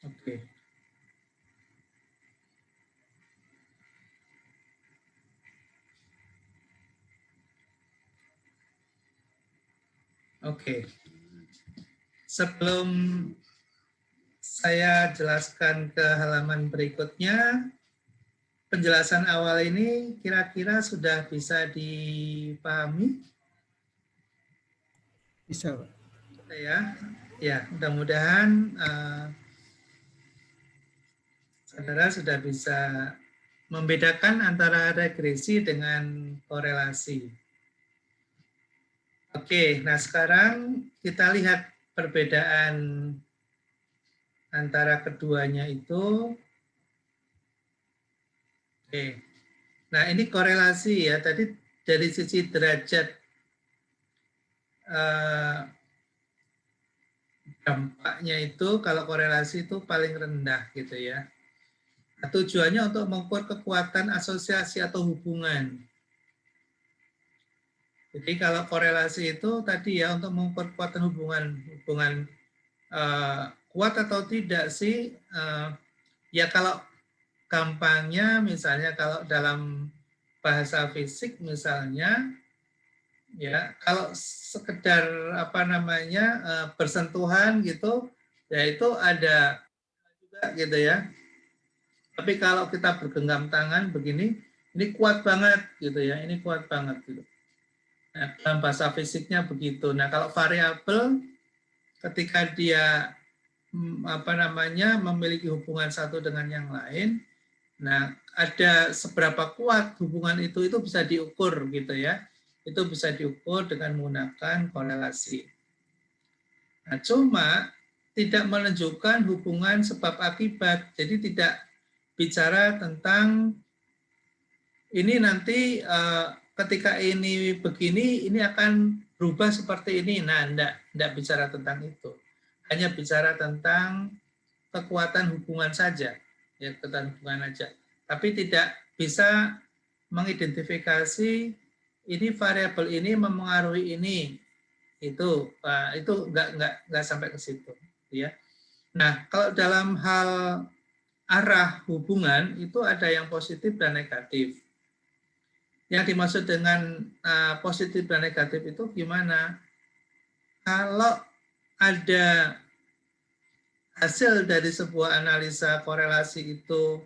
Oke. Oke. Sebelum saya jelaskan ke halaman berikutnya, penjelasan awal ini kira-kira sudah bisa dipahami? Bisa, Pak. Ya, ya, mudah-mudahan saudara sudah bisa membedakan antara regresi dengan korelasi. Oke, nah sekarang kita lihat perbedaan antara keduanya itu. Oke, nah ini korelasi ya. Tadi dari sisi derajat dampaknya itu, kalau korelasi itu paling rendah gitu ya. Nah, tujuannya untuk mengukur kekuatan asosiasi atau hubungan. Jadi kalau korelasi itu tadi ya untuk mengukur kekuatan hubungan kuat atau tidak sih, ya kalau gampangnya misalnya kalau dalam bahasa fisik misalnya ya kalau sekedar apa namanya bersentuhan gitu ya itu ada juga gitu ya. Tapi kalau kita bergenggam tangan begini, ini kuat banget gitu ya, ini kuat banget gitu. Nah, dalam bahasa fisiknya begitu. Nah, kalau variabel ketika dia apa namanya memiliki hubungan satu dengan yang lain, nah ada seberapa kuat hubungan itu bisa diukur gitu ya. Itu bisa diukur dengan menggunakan korelasi. Nah, cuma tidak menunjukkan hubungan sebab akibat. Jadi tidak bicara tentang ini nanti ketika ini begini, ini akan berubah seperti ini. Nah, enggak bicara tentang itu. Hanya bicara tentang kekuatan hubungan saja. Ya, kekuatan hubungan aja. Tapi tidak bisa mengidentifikasi ini variabel ini memengaruhi ini. Itu enggak sampai ke situ, ya. Nah, kalau dalam hal arah hubungan itu ada yang positif dan negatif. Yang dimaksud dengan positif dan negatif itu gimana? Kalau ada hasil dari sebuah analisa korelasi itu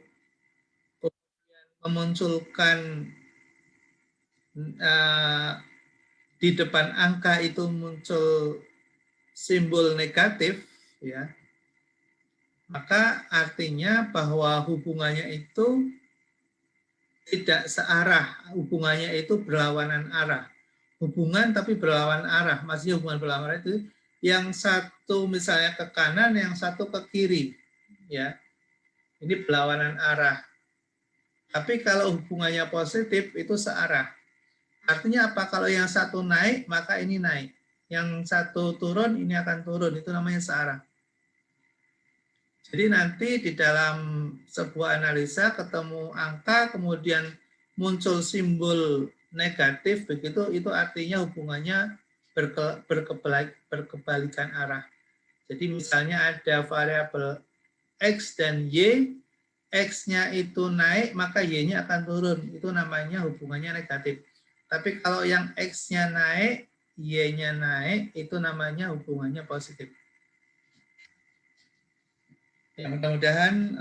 memunculkan di depan angka itu muncul simbol negatif, ya, maka artinya bahwa hubungannya itu tidak searah, hubungannya itu berlawanan arah. Hubungan tapi berlawan arah, masih hubungan berlawan arah itu yang satu misalnya ke kanan, yang satu ke kiri, ya. Ini berlawanan arah. Tapi kalau hubungannya positif itu searah. Artinya apa? Kalau yang satu naik, maka ini naik. Yang satu turun, ini akan turun. Itu namanya searah. Jadi nanti di dalam sebuah analisa ketemu angka, kemudian muncul simbol negatif, begitu itu artinya hubungannya berkebalikan arah. Jadi misalnya ada variabel X dan Y, X-nya itu naik, maka Y-nya akan turun. Itu namanya hubungannya negatif. Tapi kalau yang X-nya naik, Y-nya naik, itu namanya hubungannya positif. Ya, mudah-mudahan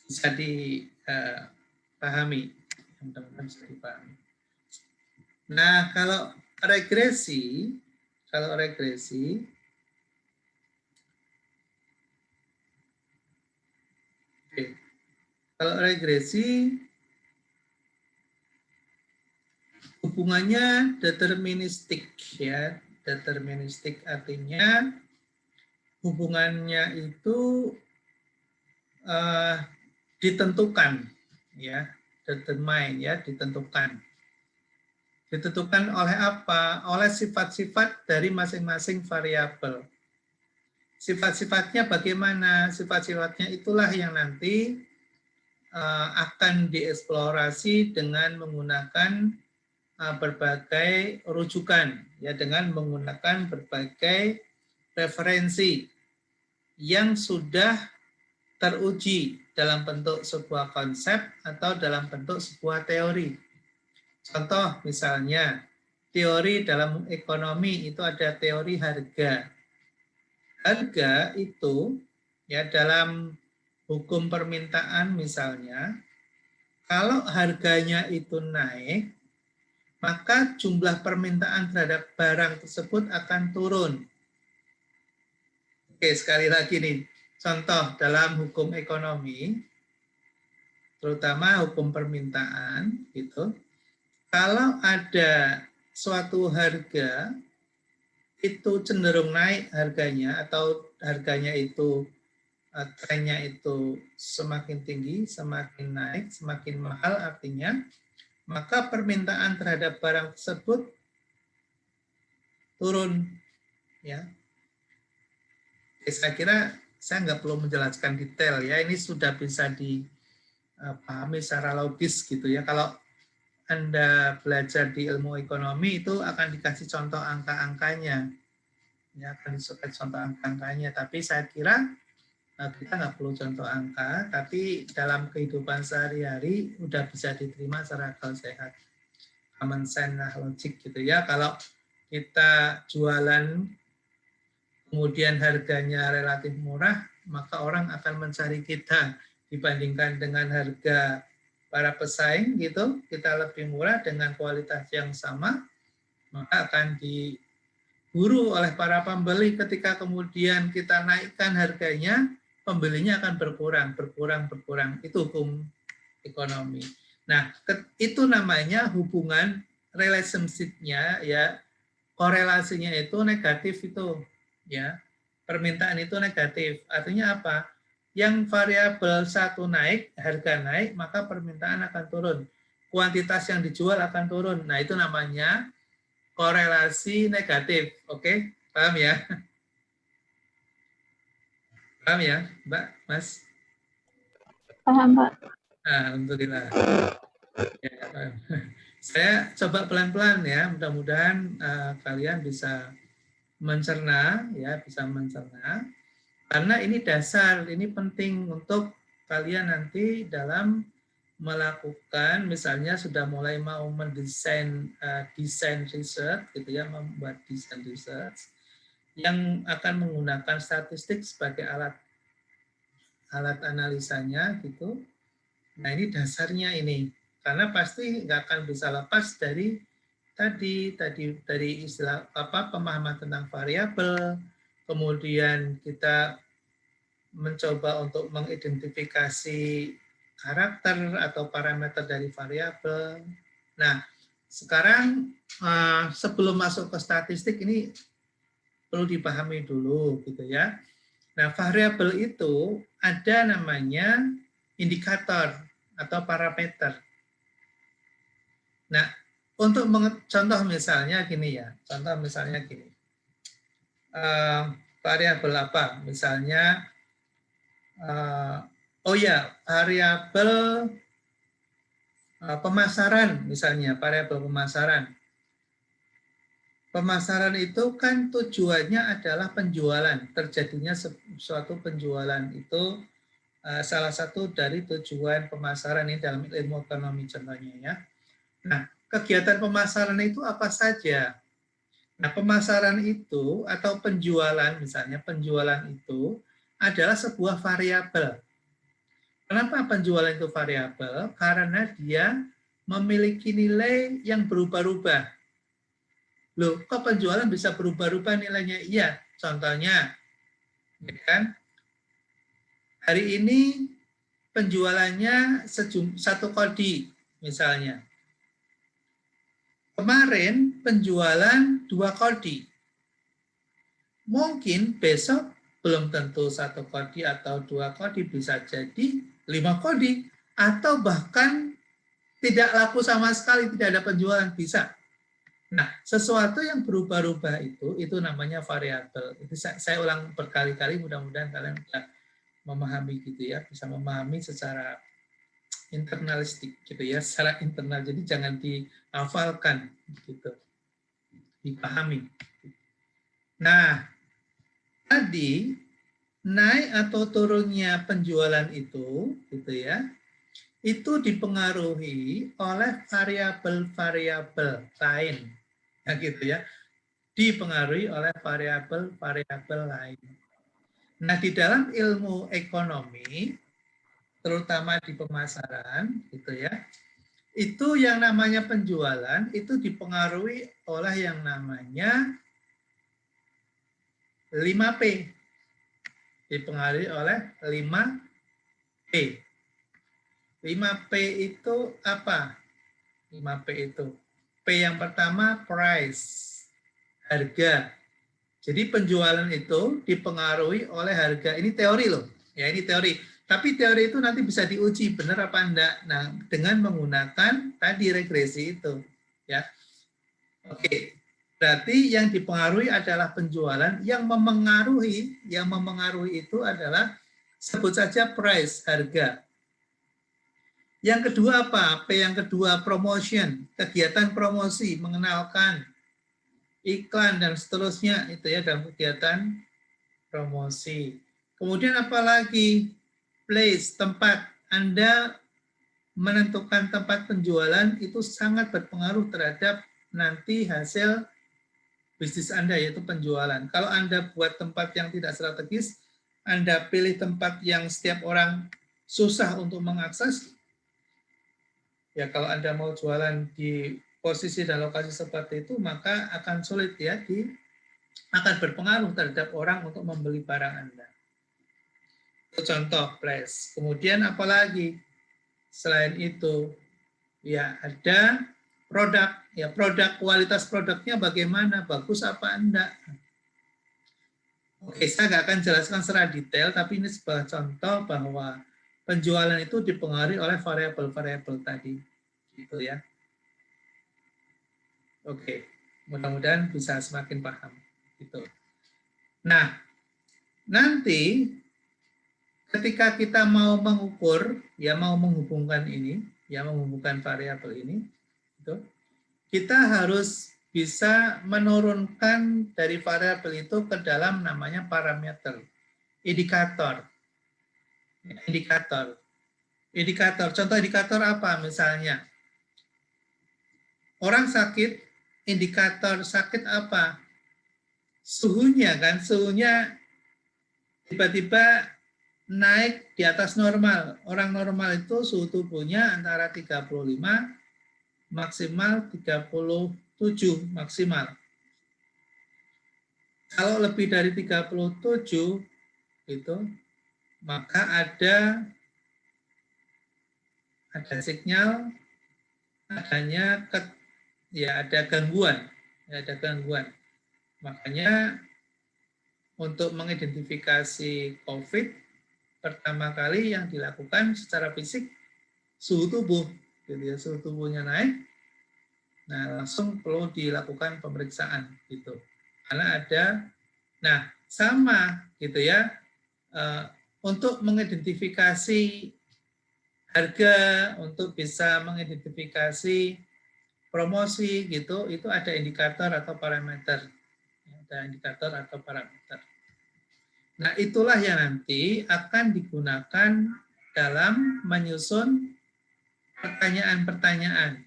bisa dipahami. Mudah-mudahan bisa dipahami. Nah, kalau regresi, oke. Kalau regresi hubungannya deterministik ya. Deterministik artinya hubungannya itu ditentukan ya, determine ya, ditentukan. Ditentukan oleh apa? Oleh sifat-sifat dari masing-masing variabel. Sifat-sifatnya bagaimana? Sifat-sifatnya itulah yang nanti akan dieksplorasi dengan menggunakan berbagai rujukan, ya, dengan menggunakan berbagai referensi. yang sudah teruji dalam bentuk sebuah konsep atau dalam bentuk sebuah teori. Contoh misalnya, teori dalam ekonomi itu ada teori harga. Harga itu ya dalam hukum permintaan misalnya, kalau harganya itu naik, maka jumlah permintaan terhadap barang tersebut akan turun. Oke, sekali lagi nih, contoh dalam hukum ekonomi, terutama hukum permintaan, gitu. Kalau ada suatu harga itu cenderung naik harganya atau harganya itu trennya itu semakin tinggi, semakin naik, semakin mahal artinya, maka permintaan terhadap barang tersebut turun. Ya, saya kira saya nggak perlu menjelaskan detail ya, ini sudah bisa dipahami secara logis gitu ya. Kalau Anda belajar di ilmu ekonomi itu akan dikasih contoh angka-angkanya, ya akan disukai contoh angka-angkanya. Tapi saya kira kita nggak perlu contoh angka, tapi dalam kehidupan sehari-hari udah bisa diterima secara akal sehat, common sense, logik gitu ya. Kalau kita jualan kemudian harganya relatif murah, maka orang akan mencari kita dibandingkan dengan harga para pesaing gitu, kita lebih murah dengan kualitas yang sama, maka akan diburu oleh para pembeli. Ketika kemudian kita naikkan harganya, pembelinya akan berkurang, berkurang, berkurang. Itu hukum ekonomi. Nah, itu namanya hubungan relationship-nya ya, korelasinya itu negatif itu ya. Permintaan itu negatif. Artinya apa? Yang variabel satu naik, harga naik, maka permintaan akan turun. Kuantitas yang dijual akan turun. Nah, itu namanya korelasi negatif. Oke? Paham ya? Paham ya, Mbak, Mas? Paham, Pak. Alhamdulillah. Ya, paham. Saya coba pelan-pelan ya, mudah-mudahan kalian bisa mencerna, ya, bisa mencerna. Karena ini dasar, ini penting untuk kalian nanti dalam melakukan, misalnya sudah mulai mau mendesain desain research, gitu ya, membuat desain research yang akan menggunakan statistik sebagai alat analisanya, gitu. Nah ini dasarnya ini, karena pasti nggak akan bisa lepas dari dari istilah apa pemahaman tentang variabel, kemudian kita mencoba untuk mengidentifikasi karakter atau parameter dari variabel. Nah, sekarang sebelum masuk ke statistik ini perlu dipahami dulu gitu ya. Nah, variabel itu ada namanya indikator atau parameter. Nah, untuk contoh misalnya gini ya, contoh misalnya gini. Variabel apa? Misalnya oh ya, variabel pemasaran misalnya, variabel pemasaran. Pemasaran itu kan tujuannya adalah penjualan, terjadinya suatu penjualan itu salah satu dari tujuan pemasaran ini dalam ilmu ekonomi contohnya ya. Nah, kegiatan pemasaran itu apa saja? Nah, pemasaran itu atau penjualan misalnya, penjualan itu adalah sebuah variabel. Kenapa penjualan itu variabel? Karena dia memiliki nilai yang berubah-ubah. Loh, kok penjualan bisa berubah-ubah nilainya? Iya, contohnya, ya kan? Hari ini penjualannya satu kodi, misalnya. Kemarin penjualan 2 kodi. Mungkin besok belum tentu 1 kodi atau 2 kodi, bisa jadi 5 kodi. Atau bahkan tidak laku sama sekali, tidak ada penjualan, bisa. Nah, sesuatu yang berubah-ubah itu namanya variabel. Itu saya ulang berkali-kali, mudah-mudahan kalian bisa memahami gitu ya, bisa memahami secara internalistik gitu ya, secara internal. Jadi jangan dihafalkan gitu, dipahami. Nah, tadi naik atau turunnya penjualan itu, gitu ya, itu dipengaruhi oleh variabel-variabel lain, ya gitu ya, dipengaruhi oleh variabel-variabel lain. Nah, di dalam ilmu ekonomi, terutama di pemasaran, gitu ya, itu yang namanya penjualan itu dipengaruhi oleh yang namanya 5P. Dipengaruhi oleh 5P. 5P itu apa? 5P itu. P yang pertama price, harga. Jadi penjualan itu dipengaruhi oleh harga. Ini teori loh. Ya, ini teori. Tapi teori itu nanti bisa diuji benar apa enggak. Nah, dengan menggunakan tadi regresi itu, ya. Oke. Berarti yang dipengaruhi adalah penjualan, yang memengaruhi itu adalah sebut saja price, harga. Yang kedua apa? P yang kedua promotion, kegiatan promosi, mengenalkan iklan dan seterusnya itu ya dalam kegiatan promosi. Kemudian apalagi place, tempat. Anda menentukan tempat penjualan itu sangat berpengaruh terhadap nanti hasil bisnis Anda, yaitu penjualan. Kalau Anda buat tempat yang tidak strategis, Anda pilih tempat yang setiap orang susah untuk mengakses, ya kalau Anda mau jualan di posisi dan lokasi seperti itu, maka akan sulit ya, akan berpengaruh terhadap orang untuk membeli barang Anda. Itu contoh place. Kemudian apalagi selain itu, ya ada produk, ya produk, kualitas produknya bagaimana, bagus apa enggak. Oke, saya nggak akan jelaskan secara detail, tapi ini sebuah contoh bahwa penjualan itu dipengaruhi oleh variabel-variabel tadi, gitu ya. Oke, mudah-mudahan bisa semakin paham, gitu. Nah, nanti ketika kita mau mengukur, ya mau menghubungkan ini, ya menghubungkan variabel ini, gitu, kita harus bisa menurunkan dari variabel itu ke dalam namanya parameter, indikator. Indikator. Indikator. Contoh indikator apa misalnya? Orang sakit, indikator sakit apa? Suhunya kan, suhunya tiba-tiba naik di atas normal. Orang normal itu suhu tubuhnya antara 35 maksimal 37 maksimal. Kalau lebih dari 37 itu maka ada sinyal adanya ada gangguan, Makanya untuk mengidentifikasi COVID pertama kali yang dilakukan secara fisik suhu tubuh, gitu ya, suhu tubuhnya naik, nah langsung perlu dilakukan pemeriksaan gitu, karena ada, nah sama gitu ya, untuk mengidentifikasi harga, untuk bisa mengidentifikasi promosi gitu, itu ada indikator atau parameter. Ada indikator atau parameter. Nah, itulah yang nanti akan digunakan dalam menyusun pertanyaan-pertanyaan.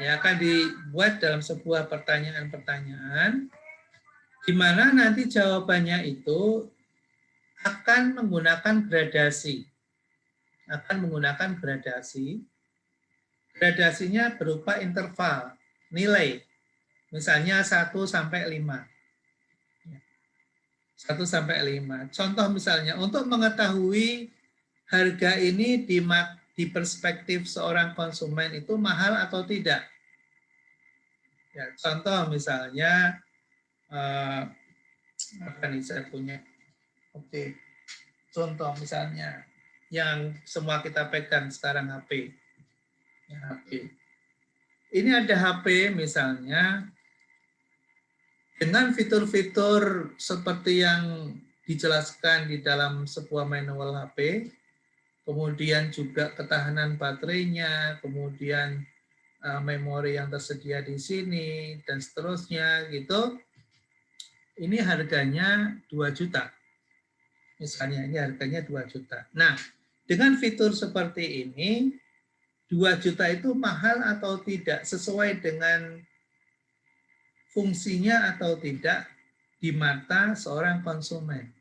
Ya, akan dibuat dalam sebuah pertanyaan-pertanyaan di mana nanti jawabannya itu akan menggunakan gradasi. Gradasinya berupa interval, nilai. Misalnya 1 sampai 5. 1 sampai 5. Contoh misalnya, untuk mengetahui harga ini di perspektif seorang konsumen itu mahal atau tidak. Ya, contoh misalnya, apa nih saya punya. Oke. Contoh misalnya, yang semua kita pegang sekarang HP. Ya, HP. Ini ada HP misalnya, dengan fitur-fitur seperti yang dijelaskan di dalam sebuah manual HP, kemudian juga ketahanan baterainya, kemudian memori yang tersedia di sini, dan seterusnya gitu, ini harganya 2 juta. Misalnya ini harganya 2 juta. Nah, dengan fitur seperti ini, 2 juta itu mahal atau tidak, sesuai dengan fungsinya atau tidak di mata seorang konsumen.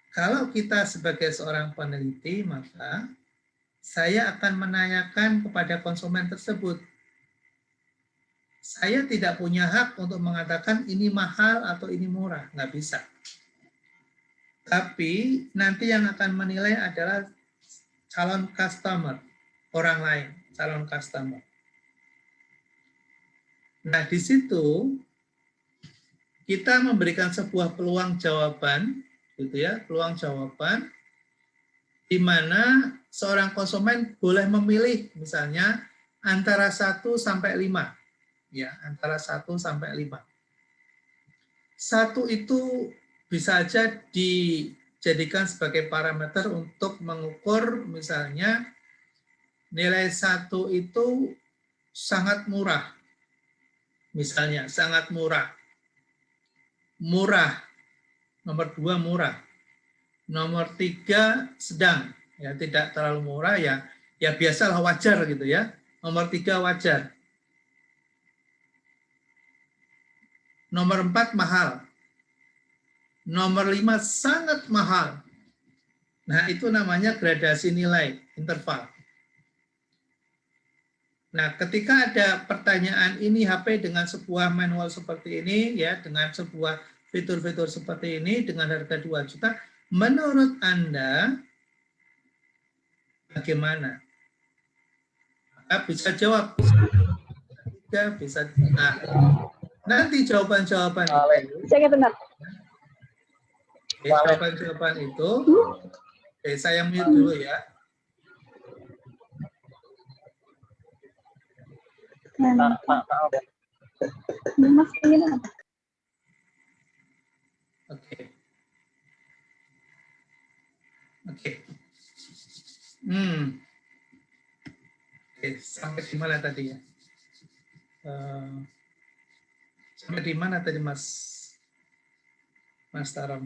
Kalau kita sebagai seorang peneliti, maka saya akan menanyakan kepada konsumen tersebut. Saya tidak punya hak untuk mengatakan ini mahal atau ini murah, nggak bisa. Tapi nanti yang akan menilai adalah calon customer, orang lain, calon customer. Nah, di situ kita memberikan sebuah peluang jawaban, gitu ya, peluang jawaban, di mana seorang konsumen boleh memilih, misalnya antara 1 sampai 5, ya, antara 1 sampai 5. 1 itu bisa saja dijadikan sebagai parameter untuk mengukur, misalnya nilai 1 itu sangat murah, misalnya sangat murah, nomor 2 murah, nomor 3 sedang, ya tidak terlalu murah, ya biasalah, wajar gitu ya, nomor 3 wajar, nomor 4 mahal, nomor 5 sangat mahal. Nah, itu namanya gradasi nilai, interval. Nah, ketika ada pertanyaan ini HP dengan sebuah manual seperti ini, ya, dengan sebuah fitur-fitur seperti ini, dengan harga 2 juta, menurut Anda bagaimana? Maka bisa jawab, bisa. Nah, nanti jawaban-jawaban itu, jawaban-jawaban itu, saya mute dulu ya. Oke. Oke, sampai di mana tadi ya? Sampai di mana tadi Mas Tarom?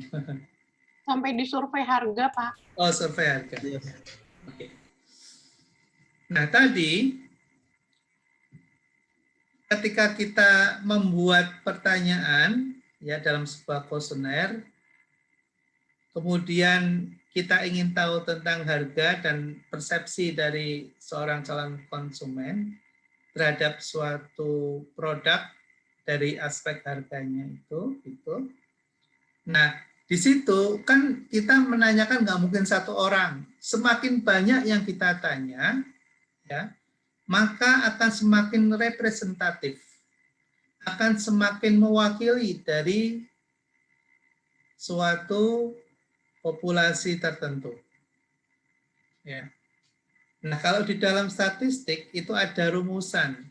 Sampai di survei harga, Pak. Oh, survei harga. Oke. Nah, tadi ketika kita membuat pertanyaan ya dalam sebuah kuesioner, kemudian kita ingin tahu tentang harga dan persepsi dari seorang calon konsumen terhadap suatu produk dari aspek harganya itu. Nah, di situ kan kita menanyakan nggak mungkin satu orang. Semakin banyak yang kita tanya, ya, maka akan semakin representatif, akan semakin mewakili dari suatu populasi tertentu. Ya. Nah, kalau di dalam statistik itu ada rumusan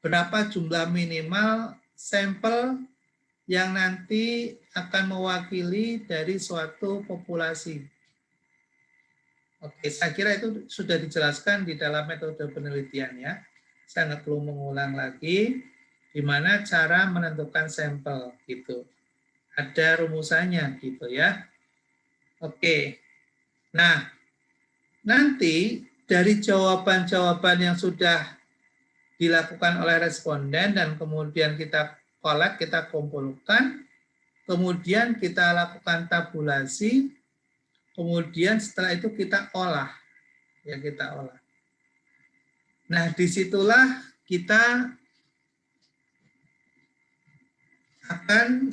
berapa jumlah minimal sampel yang nanti akan mewakili dari suatu populasi. Oke, saya kira itu sudah dijelaskan di dalam metode penelitian ya. Saya nggak perlu mengulang lagi gimana cara menentukan sampel gitu. Ada rumusannya gitu ya. Oke. Nah, nanti dari jawaban-jawaban yang sudah dilakukan oleh responden dan kemudian kita collect, kita kumpulkan, kemudian kita lakukan tabulasi, kemudian setelah itu kita olah. Ya, kita olah. Nah, disitulah kita akan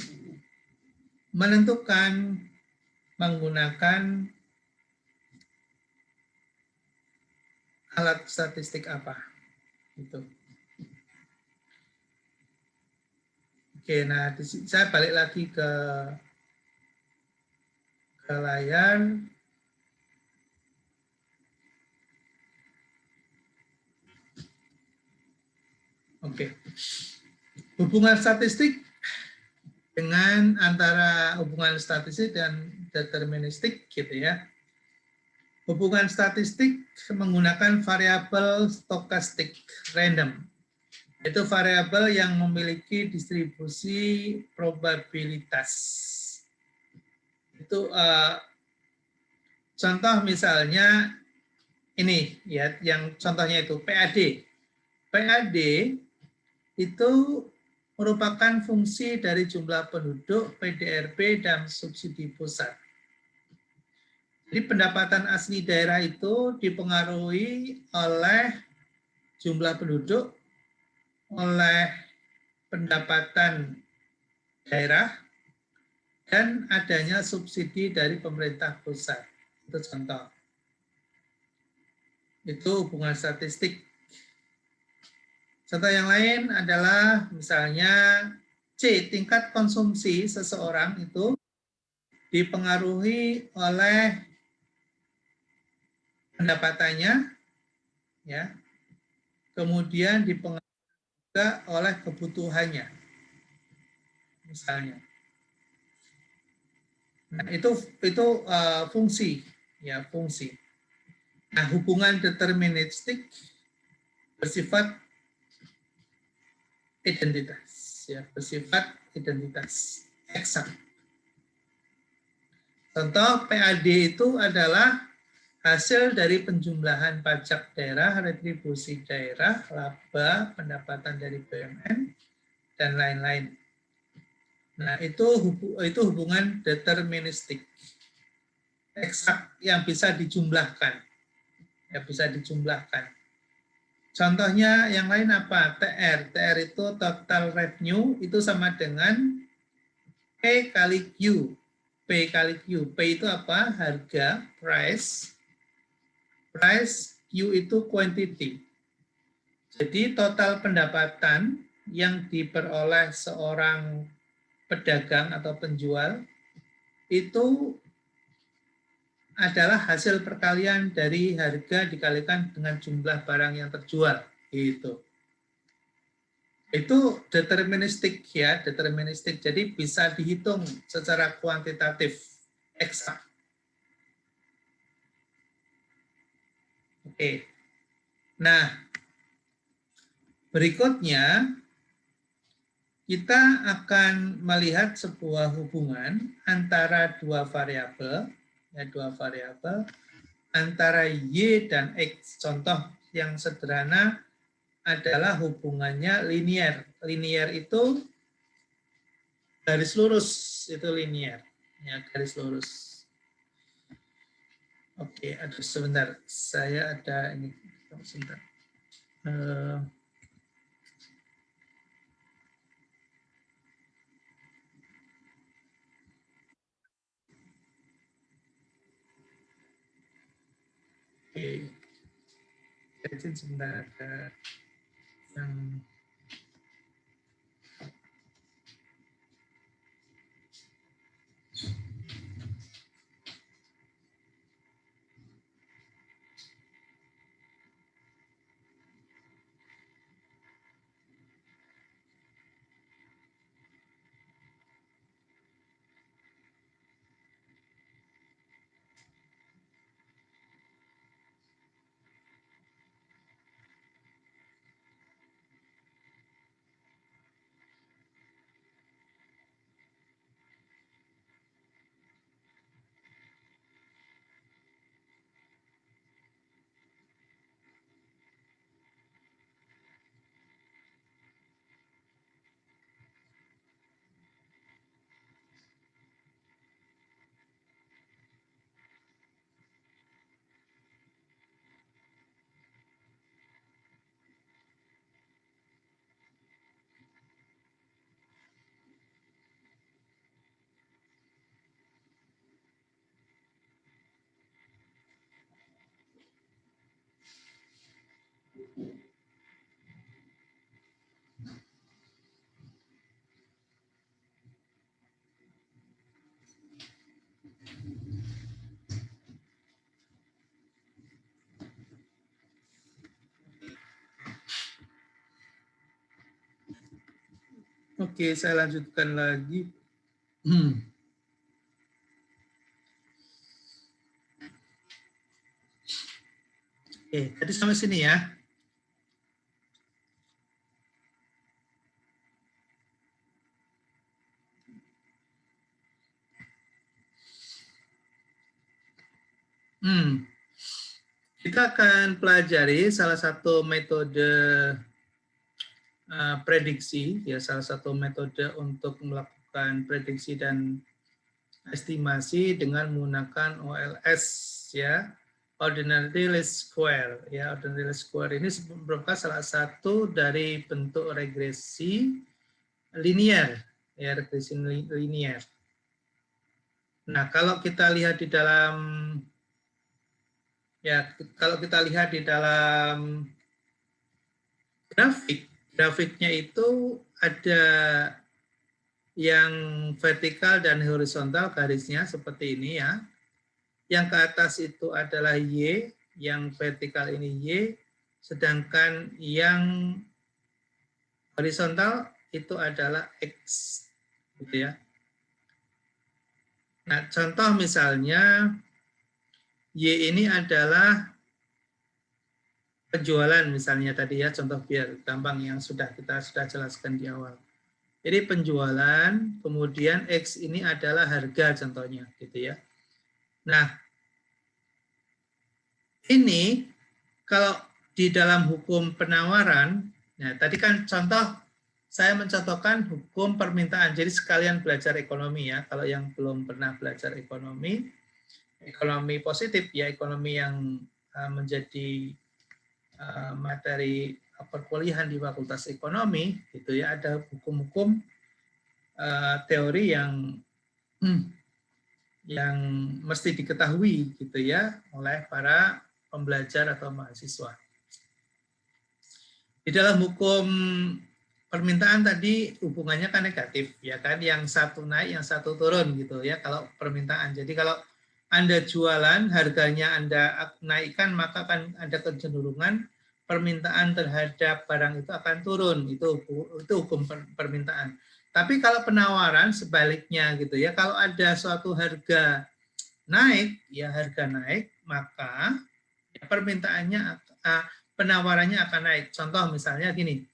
menentukan menggunakan alat statistik apa. Gitu. Oke, nah saya balik lagi ke layar. Oke. Hubungan statistik dengan antara hubungan statistik dan deterministik gitu ya. Hubungan statistik menggunakan variabel stokastik random. Itu variabel yang memiliki distribusi probabilitas. Itu contoh misalnya ini ya, yang contohnya itu PAD. PAD itu merupakan fungsi dari jumlah penduduk, PDRB, dan subsidi pusat. Jadi pendapatan asli daerah itu dipengaruhi oleh jumlah penduduk, oleh pendapatan daerah, dan adanya subsidi dari pemerintah pusat. Itu contoh. Itu hubungan statistik. Contoh yang lain adalah misalnya C, tingkat konsumsi seseorang itu dipengaruhi oleh pendapatannya, ya, kemudian dipengaruhi juga oleh kebutuhannya, misalnya. Nah, itu fungsi, ya, fungsi. Nah, hubungan deterministik bersifat identitas, ya, bersifat identitas eksak. Contoh PAD itu adalah hasil dari penjumlahan pajak daerah, retribusi daerah, laba, pendapatan dari BUMN, dan lain-lain. Nah, itu hubungan deterministik eksak yang bisa dijumlahkan, ya, bisa dijumlahkan. Contohnya yang lain apa? TR. TR itu total revenue, itu sama dengan P kali Q. P kali Q. P itu apa? Harga, price. Price, Q itu quantity. Jadi total pendapatan yang diperoleh seorang pedagang atau penjual itu adalah hasil perkalian dari harga dikalikan dengan jumlah barang yang terjual. Gitu. Itu deterministik, ya, deterministik. Jadi bisa dihitung secara kuantitatif, eksak. Oke. Nah, berikutnya kita akan melihat sebuah hubungan antara dua variabel, ya, dua variabel antara Y dan X. Contoh yang sederhana adalah hubungannya linier. Linier itu garis lurus, itu linier, ya, garis lurus. Oke, aduh sebentar, saya ada ini sebentar. Oke, izin sebentar, ada yang Oke, saya lanjutkan lagi. Oke, tadi sampai sini ya. Kita akan pelajari salah satu metode prediksi, ya salah satu metode untuk melakukan prediksi dan estimasi dengan menggunakan OLS, ya, ordinary least square. Ya, ordinary least square ini merupakan salah satu dari bentuk regresi linear, ya, regresi linear. Nah, kalau kita lihat di dalam, ya, kalau kita lihat di dalam grafiknya itu ada yang vertikal dan horizontal garisnya seperti ini, ya. Yang ke atas itu adalah Y, yang vertikal ini Y, sedangkan yang horizontal itu adalah X, gitu ya. Nah, contoh misalnya Y ini adalah penjualan misalnya tadi, ya, contoh biar gampang yang kita sudah jelaskan di awal. Jadi penjualan, kemudian X ini adalah harga contohnya, gitu ya. Nah, ini kalau di dalam hukum penawaran, nah tadi kan contoh saya mencontohkan hukum permintaan, jadi sekalian belajar ekonomi, ya. Kalau yang belum pernah belajar ekonomi positif, ya, ekonomi yang menjadi materi perkuliahan di Fakultas Ekonomi, gitu ya, ada hukum-hukum teori yang mesti diketahui, gitu ya, oleh para pembelajar atau mahasiswa. Di dalam hukum permintaan tadi hubungannya kan negatif, ya kan, yang satu naik, yang satu turun, gitu ya, kalau permintaan. Jadi kalau Anda jualan, harganya Anda naikkan, maka akan ada kecenderungan permintaan terhadap barang itu akan turun. Itu hukum permintaan. Tapi kalau penawaran sebaliknya, gitu ya, kalau ada suatu harga naik, ya harga naik, maka ya, permintaannya, penawarannya akan naik. Contoh misalnya gini,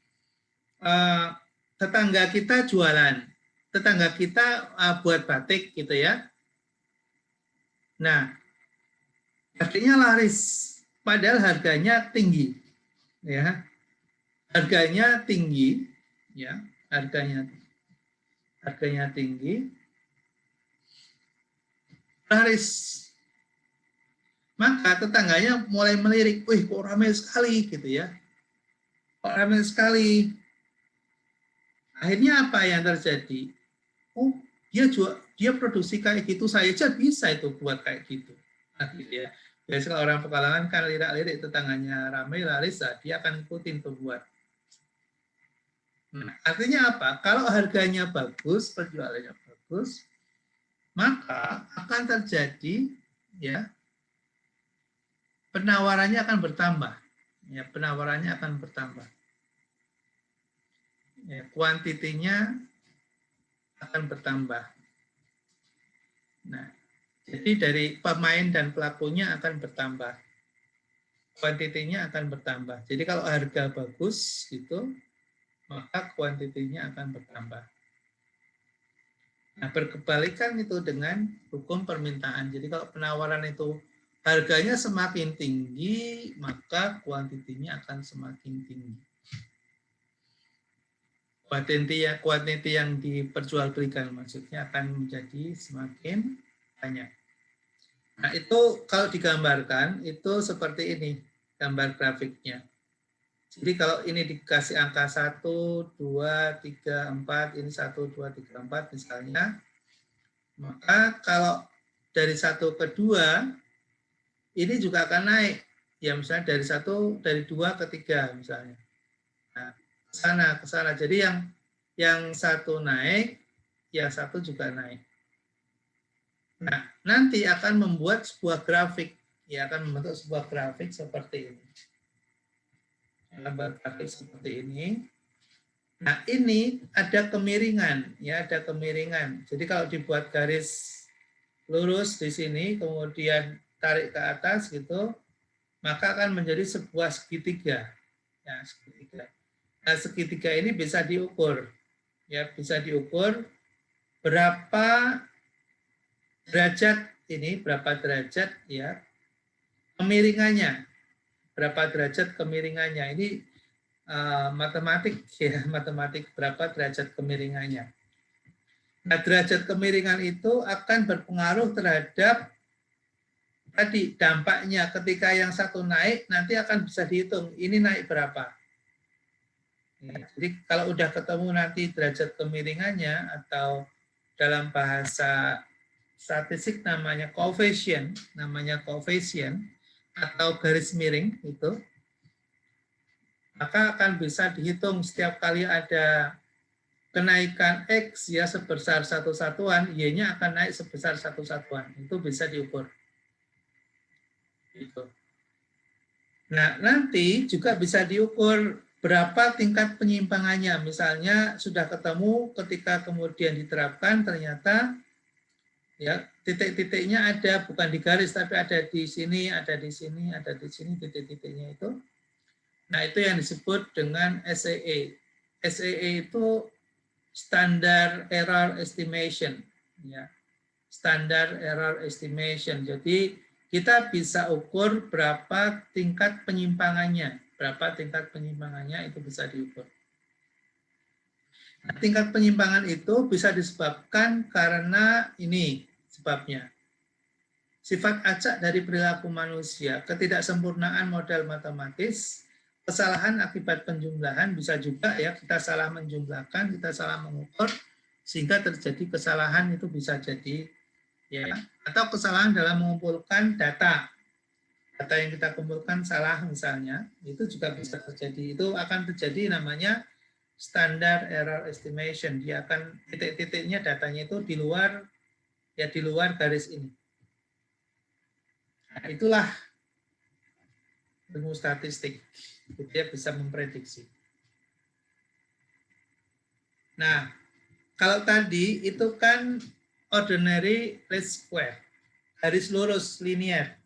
tetangga kita jualan, tetangga kita buat batik, gitu ya. Nah, artinya laris, padahal harganya tinggi, ya, harganya tinggi, ya, harganya tinggi, laris. Maka tetangganya mulai melirik, wih kok ramai sekali, gitu ya, kok ramai sekali. Akhirnya apa yang terjadi? Oh, dia produksi kayak gitu, saya aja bisa itu buat kayak gitu. Nah, gitu ya. Biasanya kalau orang Pekalongan kan lirik-lirik tetangganya ramai laris, dia akan ikutin tuh buat. Nah, artinya apa? Kalau harganya bagus, penjualannya bagus, maka akan terjadi, ya, penawarannya akan bertambah. Ya, penawarannya akan bertambah. Ya, kuantitinya akan bertambah. Nah, jadi dari pemain dan pelakunya akan bertambah. Kuantitinya akan bertambah. Jadi kalau harga bagus gitu, maka kuantitinya akan bertambah. Nah, berkebalikan itu dengan hukum permintaan. Jadi kalau penawaran itu harganya semakin tinggi, maka kuantitinya akan semakin tinggi. Kuantiti yang diperjualbelikan maksudnya akan menjadi semakin banyak. Nah, itu kalau digambarkan itu seperti ini gambar grafiknya. Jadi kalau ini dikasih angka 1, 2, 3, 4, ini 1, 2, 3, 4 misalnya, maka kalau dari 1 ke 2 ini juga akan naik. Ya misalnya dari 2 ke 3 misalnya. Nah, ke sana. Jadi yang 1 naik, yang 1 juga naik. Nah, nanti akan membuat sebuah grafik, ya akan membentuk sebuah grafik seperti ini. Gambar grafik seperti ini. Nah, ini ada kemiringan, ya ada kemiringan. Jadi kalau dibuat garis lurus di sini, kemudian tarik ke atas gitu, maka akan menjadi sebuah segitiga. Ya, segitiga. Nah, segitiga ini bisa diukur. Ya, bisa diukur berapa derajat ini, berapa derajat ya kemiringannya, berapa derajat kemiringannya. Ini matematik ya, matematik berapa derajat kemiringannya. Nah, derajat kemiringan itu akan berpengaruh terhadap tadi dampaknya. Ketika yang satu naik, nanti akan bisa dihitung ini naik berapa. Ya, jadi kalau udah ketemu nanti derajat kemiringannya, atau dalam bahasa statistik namanya coefficient atau garis miring itu, maka akan bisa dihitung setiap kali ada kenaikan X ya sebesar 1 satuan, Y-nya akan naik sebesar 1 satuan. Itu bisa diukur. Gitu. Nah, nanti juga bisa diukur berapa tingkat penyimpangannya. Misalnya sudah ketemu, ketika kemudian diterapkan ternyata ya titik-titiknya ada, bukan di garis tapi ada di sini, ada di sini, ada di sini titik-titiknya itu. Nah, itu yang disebut dengan SEE. SEE itu standard error estimation, ya. Standard error estimation. Jadi kita bisa ukur berapa tingkat penyimpangannya, itu bisa diukur. Nah, tingkat penyimpangan itu bisa disebabkan karena ini sebabnya. Sifat acak dari perilaku manusia, ketidaksempurnaan model matematis, kesalahan akibat penjumlahan, bisa juga ya kita salah menjumlahkan, kita salah mengukur, sehingga terjadi kesalahan. Itu bisa jadi ya, atau kesalahan dalam mengumpulkan data yang kita kumpulkan salah misalnya, itu juga bisa terjadi. Itu akan terjadi namanya standard error estimation. Dia akan titik-titiknya datanya itu di luar garis ini. Nah, itulah ilmu statistik. Dia bisa memprediksi. Nah, kalau tadi itu kan ordinary least square, garis lurus linear.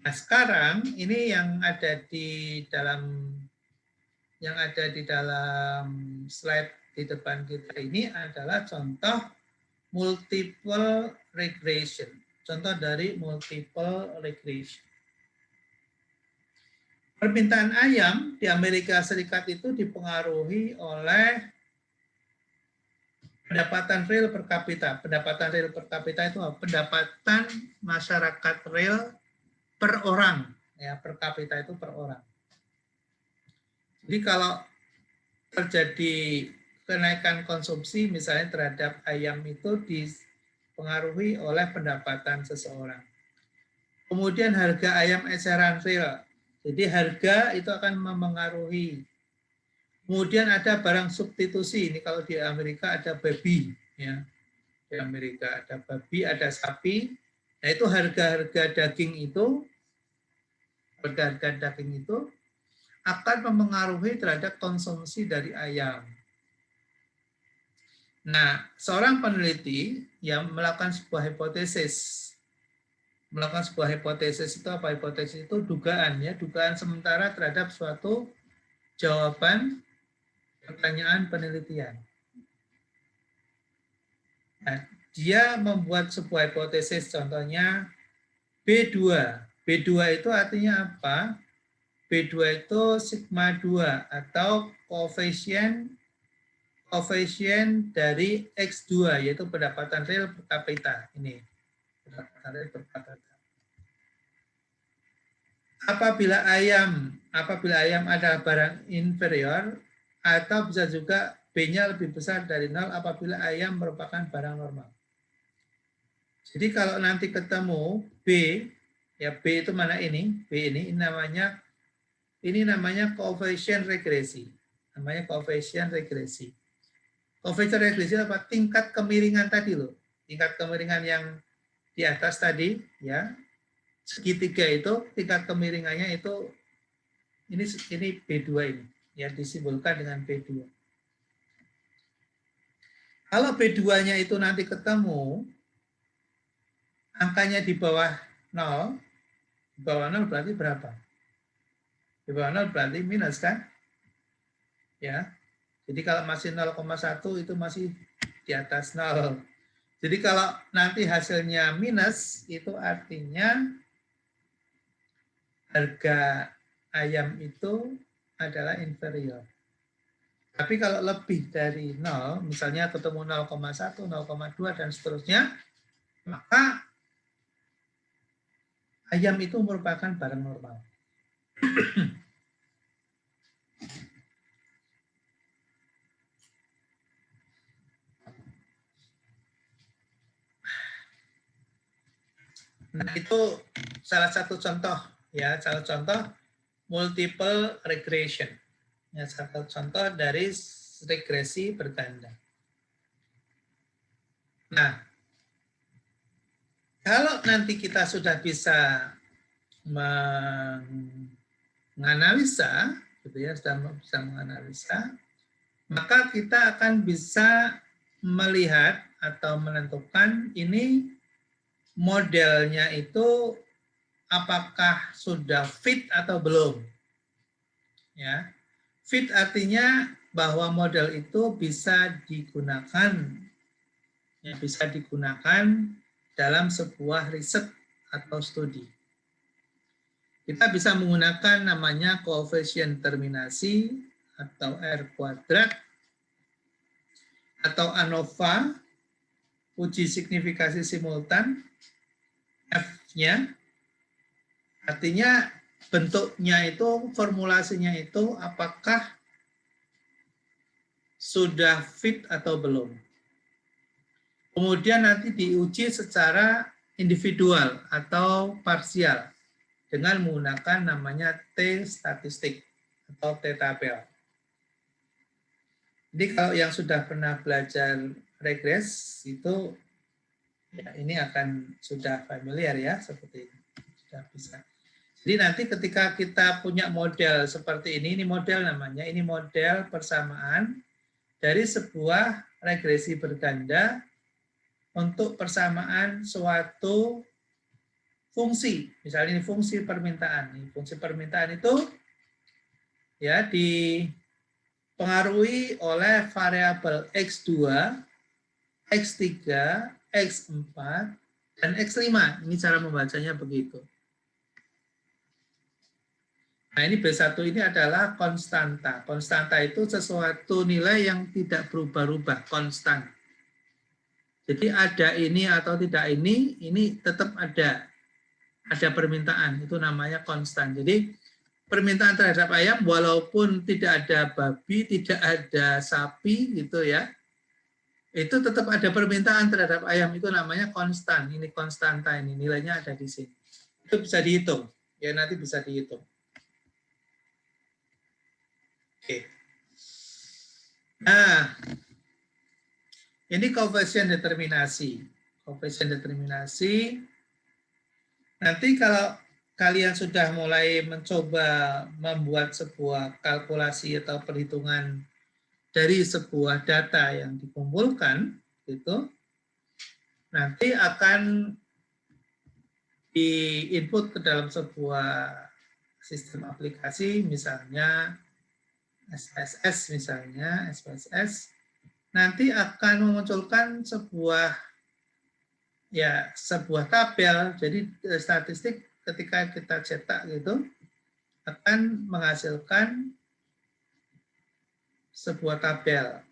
Nah, sekarang ini yang ada di dalam slide di depan kita ini adalah contoh multiple regression. Contoh dari multiple regression. Permintaan ayam di Amerika Serikat itu dipengaruhi oleh pendapatan real per kapita. Pendapatan real per kapita itu apa? Pendapatan masyarakat real per orang. Ya, per kapita itu per orang. Jadi kalau terjadi kenaikan konsumsi misalnya terhadap ayam itu dipengaruhi oleh pendapatan seseorang. Kemudian harga ayam eceran real. Jadi harga itu akan memengaruhi. Kemudian ada barang substitusi. Ini kalau di Amerika ada babi, ya. Di Amerika ada babi, ada sapi. Nah, itu harga-harga daging itu akan memengaruhi terhadap konsumsi dari ayam. Nah, seorang peneliti yang melakukan sebuah hipotesis. Melakukan sebuah hipotesis itu apa? Hipotesis itu dugaan, ya, dugaan sementara terhadap suatu jawaban pertanyaan penelitian. Nah, dia membuat sebuah hipotesis, contohnya B2. B2 itu artinya apa? B2 itu sigma 2 atau koefisien dari X2, yaitu pendapatan real per kapita. Ini pendapatan real per kapita. Apabila ayam adalah barang inferior, atau bisa juga B-nya lebih besar dari 0 apabila ayam merupakan barang normal. Jadi kalau nanti ketemu B, ya B itu mana ini? B ini namanya koefisien regresi. Namanya koefisien regresi. Koefisien regresi apa? Tingkat kemiringan tadi loh. Tingkat kemiringan yang di atas tadi, ya. Segitiga itu tingkat kemiringannya itu ini B2 ini, ya, disimbolkan dengan B2. Kalau B2-nya itu nanti ketemu angkanya di bawah 0, berarti berapa? Di bawah 0 berarti minus kan? Ya. Jadi kalau masih 0,1 itu masih di atas 0. Jadi kalau nanti hasilnya minus, itu artinya harga ayam itu adalah inferior. Tapi kalau lebih dari 0, misalnya ketemu 0,1, 0,2, dan seterusnya, maka ayam itu merupakan barang normal. Nah, itu salah satu contoh, ya, salah contoh multiple regression. Ya, satu contoh dari regresi berganda. Nah, kalau nanti kita sudah bisa menganalisa, gitu ya, sudah bisa menganalisa, maka kita akan bisa melihat atau menentukan ini modelnya itu apakah sudah fit atau belum. Ya, fit artinya bahwa model itu bisa digunakan, ya, bisa digunakan dalam sebuah riset atau studi. Kita bisa menggunakan namanya koefisien terminasi atau R kuadrat atau ANOVA, uji signifikasi simultan, F-nya, artinya bentuknya itu, formulasinya itu apakah sudah fit atau belum. Kemudian nanti diuji secara individual atau parsial dengan menggunakan namanya T-statistik atau T-tabel. Jadi kalau yang sudah pernah belajar regres itu, ya, ini akan sudah familiar ya, seperti ini. Sudah bisa. Jadi nanti ketika kita punya model seperti ini model namanya, ini model persamaan dari sebuah regresi berganda untuk persamaan suatu fungsi. Misalnya ini fungsi permintaan. Fungsi permintaan itu ya dipengaruhi oleh variabel X2, X3, X4, dan X5. Ini cara membacanya begitu. Nah, ini B1 ini adalah konstanta. Konstanta itu sesuatu nilai yang tidak berubah-ubah, konstan. Jadi ada ini atau tidak ini tetap ada. Ada permintaan, itu namanya konstan. Jadi permintaan terhadap ayam walaupun tidak ada babi, tidak ada sapi gitu ya, itu tetap ada permintaan terhadap ayam, itu namanya konstan. Ini konstanta, ini nilainya ada di sini. Itu bisa dihitung, ya nanti bisa dihitung. Oke. Nah, ini koefisien determinasi. Koefisien determinasi. Nanti kalau kalian sudah mulai mencoba membuat sebuah kalkulasi atau perhitungan dari sebuah data yang dikumpulkan, gitu, nanti akan di-input ke dalam sebuah sistem aplikasi, misalnya SPSS, misalnya SPSS, nanti akan memunculkan sebuah tabel. Jadi statistik ketika kita cetak gitu akan menghasilkan sebuah tabel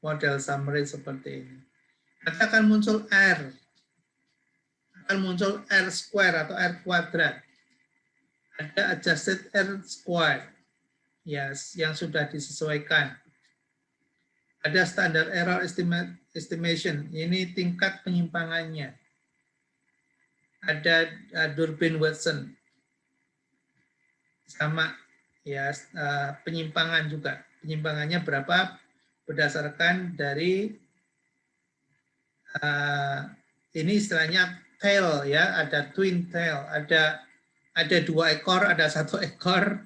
model summary seperti ini. Nanti akan muncul R, square atau R kuadrat. Ada adjusted R square, yes, yang sudah disesuaikan. Ada standard error estimation, ini tingkat penyimpangannya. Ada Durbin-Watson, sama ya, penyimpangan juga. Penyimpangannya berapa berdasarkan dari ini istilahnya tail ya, ada twin tail, ada 2 ekor, ada 1 ekor.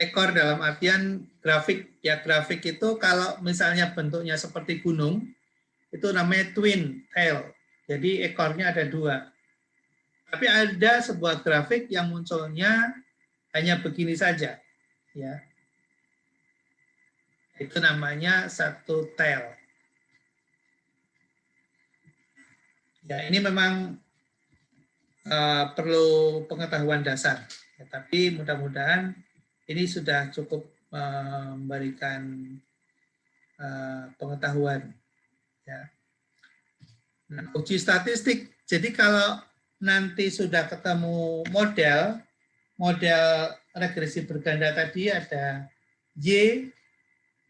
Ekor dalam artian grafik, ya grafik itu kalau misalnya bentuknya seperti gunung, itu namanya twin tail. Jadi ekornya ada 2. Tapi ada sebuah grafik yang munculnya hanya begini saja, ya. Itu namanya 1 tail. Ya, ini memang perlu pengetahuan dasar. Ya, tapi mudah-mudahan ini sudah cukup memberikan pengetahuan. Ya. Nah, uji statistik. Jadi kalau nanti sudah ketemu model regresi berganda tadi ada Y,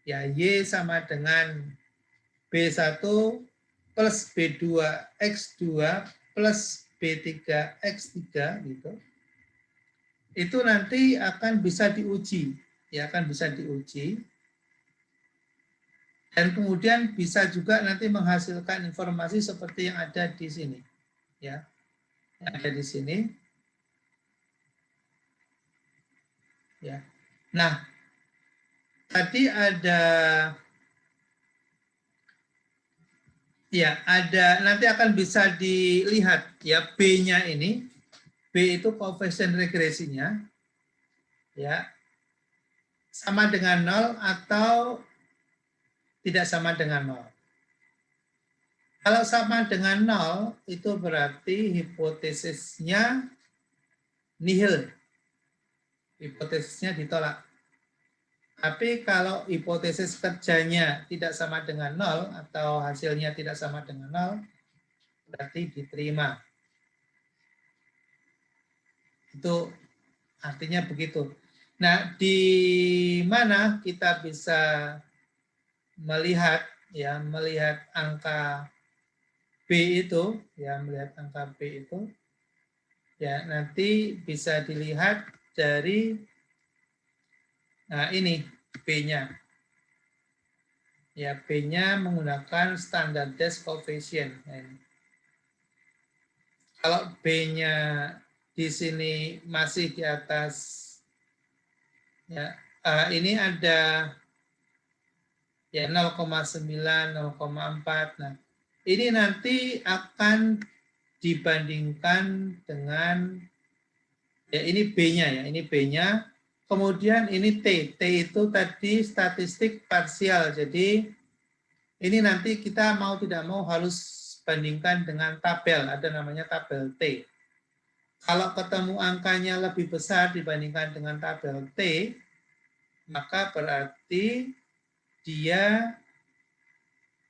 ya Y sama dengan B1 plus B2 X2 plus B3 X3 gitu. Itu nanti akan bisa diuji, ya akan bisa diuji. Dan kemudian bisa juga nanti menghasilkan informasi seperti yang ada di sini, ya. Yang ada di sini. Ya. Nah, tadi ada nanti akan bisa dilihat ya B-nya ini. B itu koefisien regresinya ya sama dengan 0 atau tidak sama dengan 0. Kalau sama dengan 0 itu berarti hipotesisnya nihil. Hipotesisnya ditolak. Tapi kalau hipotesis kerjanya tidak sama dengan 0 atau hasilnya tidak sama dengan 0, berarti diterima. Itu artinya begitu. Nah, di mana kita bisa melihat angka B itu, melihat angka B itu, ya nanti bisa dilihat dari ini B-nya. Ya, B-nya menggunakan standardized coefficient. Kalau B-nya di sini masih di atas, ya ini ada ya 0,9, 0,4. Nah, ini nanti akan dibandingkan dengan ya ini B-nya ya, ini B-nya. Kemudian ini T. T itu tadi statistik parsial. Jadi ini nanti kita mau tidak mau harus bandingkan dengan tabel. Ada namanya tabel T. Kalau ketemu angkanya lebih besar dibandingkan dengan tabel T, maka berarti dia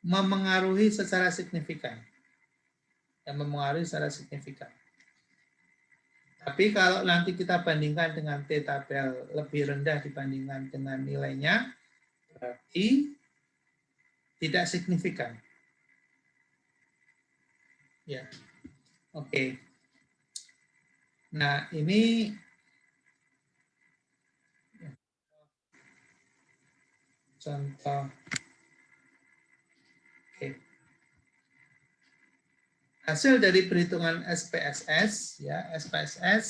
memengaruhi secara signifikan. Yang memengaruhi secara signifikan. Tapi kalau nanti kita bandingkan dengan T tabel lebih rendah dibandingkan dengan nilainya, berarti tidak signifikan. Ya, oke. Nah, ini contoh. Oke. Hasil dari perhitungan SPSS, ya SPSS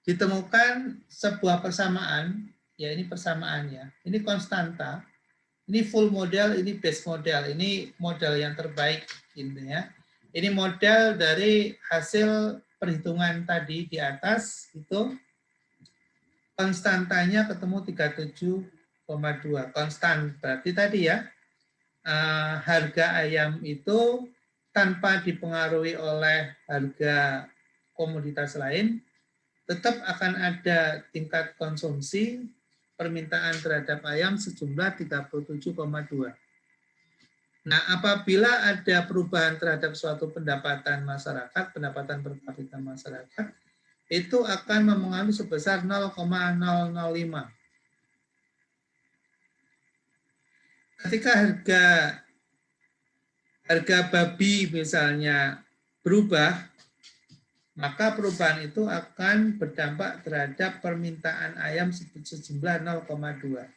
ditemukan sebuah persamaan, ya ini persamaannya, ini konstanta, ini full model, ini base model, ini model yang terbaik intinya. Ini model dari hasil perhitungan tadi di atas itu konstantanya ketemu 37,2 konstan, berarti tadi ya harga ayam itu tanpa dipengaruhi oleh harga komoditas lain, tetap akan ada tingkat konsumsi permintaan terhadap ayam sejumlah 37,2. Nah, apabila ada perubahan terhadap suatu pendapatan masyarakat, pendapatan per kapita masyarakat, itu akan memengaruhi sebesar 0,005. Ketika harga babi misalnya berubah, maka perubahan itu akan berdampak terhadap permintaan ayam sejumlah 0,2.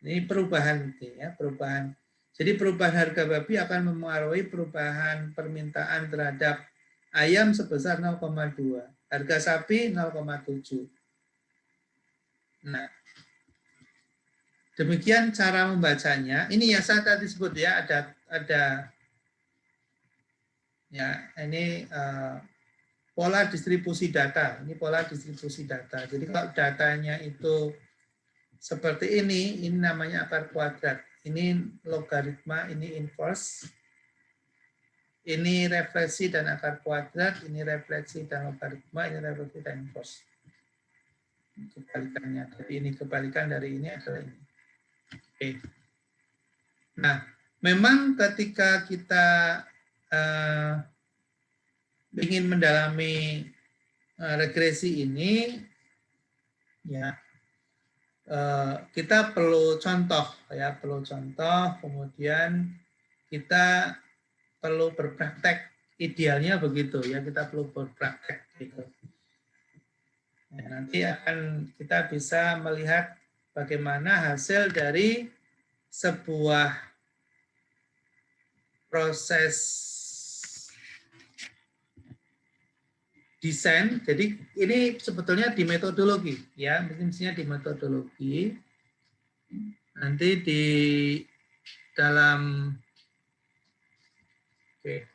Ini perubahan ya, perubahan. Jadi perubahan harga babi akan memengaruhi perubahan permintaan terhadap ayam sebesar 0,2. Harga sapi 0,7. Nah, demikian cara membacanya. Ini yang saya tadi sebut ya, ada ya ini pola distribusi data. Ini pola distribusi data. Jadi kalau datanya itu seperti ini namanya akar kuadrat. Ini logaritma, ini inverse. ini refleksi dan akar kuadrat, ini refleksi dan logaritma, ini refleksi dan inverse. Kebalikannya. Jadi ini kebalikan dari ini adalah ini. Oke. Nah, memang ketika kita ingin mendalami regresi ini, ya kita perlu contoh, ya perlu contoh. Kemudian kita perlu berpraktek. Idealnya begitu, ya kita perlu berpraktek. Gitu. Ya, nanti akan kita bisa melihat bagaimana hasil dari sebuah proses desain. Jadi ini sebetulnya di metodologi, ya, mestinya di metodologi. Nanti di dalam, oke.